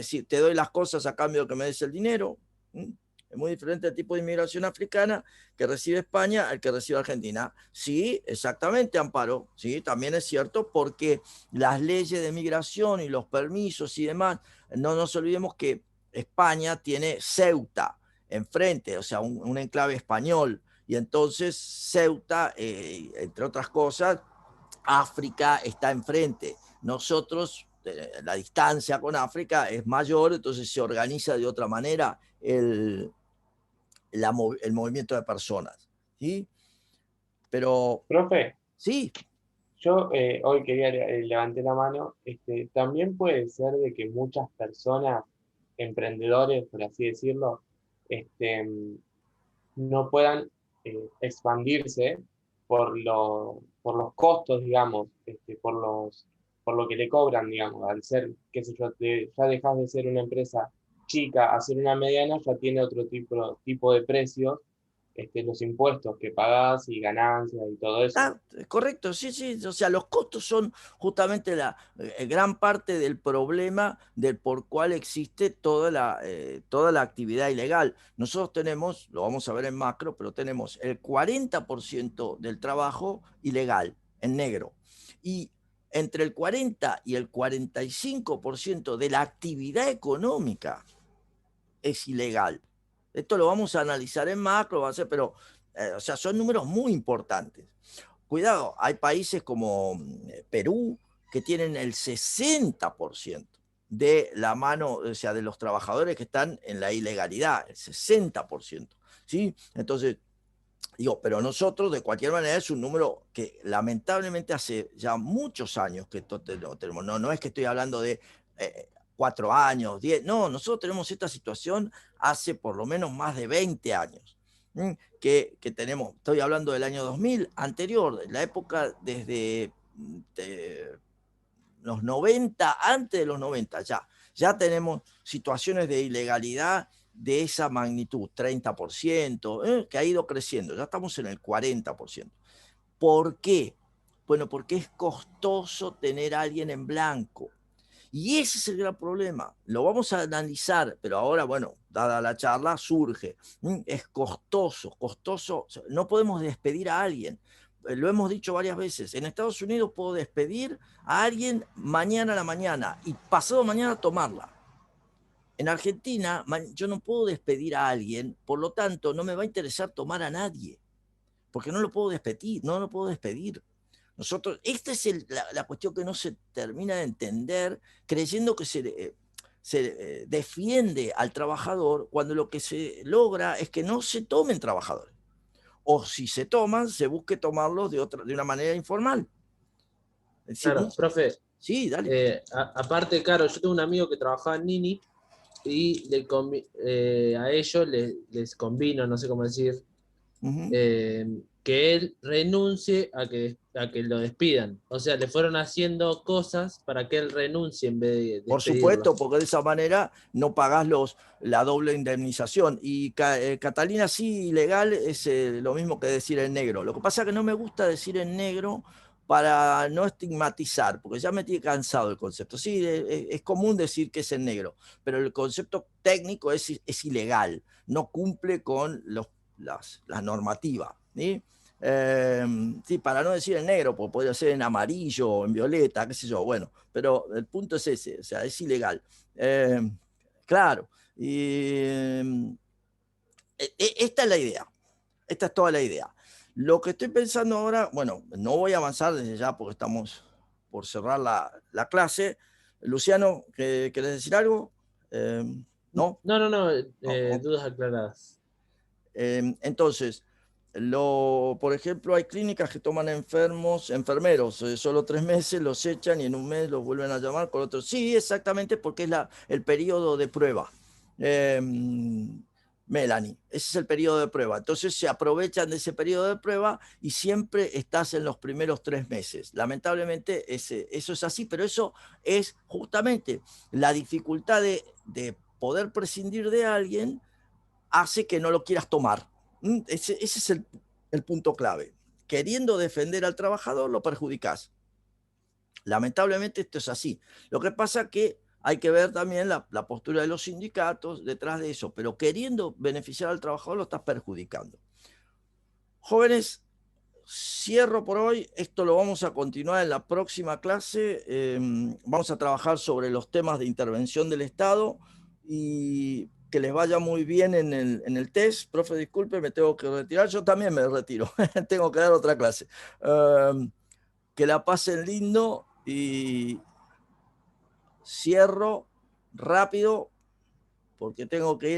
si te doy las cosas a cambio de que me des el dinero. Es muy diferente el tipo de inmigración africana que recibe España al que recibe Argentina. Sí, exactamente, Amparo. Sí, también es cierto porque las leyes de migración y los permisos y demás, no nos olvidemos que España tiene Ceuta enfrente, o sea, un enclave español. Y entonces Ceuta, entre otras cosas, África está enfrente. Nosotros, la distancia con África es mayor, entonces se organiza de otra manera el movimiento de personas. ¿Sí? Pero, Profe, sí, yo hoy quería levantar la mano. También puede ser de que muchas personas, emprendedores, por así decirlo, este, no puedan expandirse por los costos, digamos, por lo que le cobran, digamos, al ser, qué sé yo, ya dejas de ser una empresa chica a ser una mediana, ya tiene otro tipo de precios, los impuestos que pagás y ganancias y todo eso. Ah, correcto, sí, sí. O sea, los costos son justamente la gran parte del problema del por cual existe toda la actividad ilegal. Nosotros tenemos, lo vamos a ver en macro, pero tenemos el 40% del trabajo ilegal, en negro. Y entre el 40 y el 45% de la actividad económica es ilegal. Esto lo vamos a analizar en macro, va a ser, pero o sea, son números muy importantes. Cuidado, hay países como Perú que tienen el 60% de la mano, o sea, de los trabajadores que están en la ilegalidad, el 60%, ¿sí? Entonces, digo, pero nosotros de cualquier manera es un número que lamentablemente hace ya muchos años que no tenemos. No es que estoy hablando de 4 años, 10, no, nosotros tenemos esta situación hace por lo menos más de 20 años. Que tenemos, estoy hablando del año 2000, anterior, la época desde los 90, antes de los 90, ya tenemos situaciones de ilegalidad de esa magnitud, 30%, que ha ido creciendo, ya estamos en el 40%. ¿Por qué? Bueno, porque es costoso tener a alguien en blanco. Y ese es el gran problema. Lo vamos a analizar, pero ahora, bueno, dada la charla, surge. Es costoso. No podemos despedir a alguien. Lo hemos dicho varias veces. En Estados Unidos puedo despedir a alguien mañana a la mañana y pasado mañana tomarla. En Argentina, yo no puedo despedir a alguien, por lo tanto, no me va a interesar tomar a nadie, porque no lo puedo despedir. Nosotros, esta es la cuestión que no se termina de entender, creyendo que se defiende al trabajador cuando lo que se logra es que no se tomen trabajadores. O si se toman, se busque tomarlos de una manera informal. Es decir, Claro, profe, sí, dale. aparte, claro, yo tengo un amigo que trabajaba en Nini y a ellos les convino, no sé cómo decir, que él renuncie a que lo despidan. O sea, le fueron haciendo cosas para que él renuncie en vez de despedirlo. Por supuesto, porque de esa manera no pagás la doble indemnización. Y Catalina, sí, ilegal es lo mismo que decir en negro. Lo que pasa es que no me gusta decir en negro para no estigmatizar, porque ya me tiene cansado el concepto. Sí, es común decir que es en negro, pero el concepto técnico es ilegal, no cumple con la normativa. ¿Sí? Sí, para no decir en negro, porque podría ser en amarillo o en violeta, qué sé yo, bueno, pero el punto es ese, o sea, es ilegal. Claro, y esta es la idea, esta es toda la idea. Lo que estoy pensando ahora, bueno, no voy a avanzar desde ya porque estamos por cerrar la clase. Luciano, ¿querés decir algo? ¿No? No, dudas aclaradas. Entonces, por ejemplo, hay clínicas que toman enfermeros, solo 3 meses, los echan y en un mes los vuelven a llamar con otros. Sí, exactamente, porque es el periodo de prueba. Melanie, ese es el periodo de prueba. Entonces se aprovechan de ese periodo de prueba y siempre estás en los primeros 3 meses. Lamentablemente eso es así, pero eso es justamente la dificultad de poder prescindir de alguien hace que no lo quieras tomar. Ese es el punto clave. Queriendo defender al trabajador, lo perjudicás. Lamentablemente esto es así. Lo que pasa es que hay que ver también la postura de los sindicatos detrás de eso, pero queriendo beneficiar al trabajador lo estás perjudicando. Jóvenes, cierro por hoy. Esto lo vamos a continuar en la próxima clase. Vamos a trabajar sobre los temas de intervención del Estado y que les vaya muy bien en el test. Profe, disculpe, me tengo que retirar. Yo también me retiro. Tengo que dar otra clase. Que la pasen lindo y cierro rápido porque tengo que ir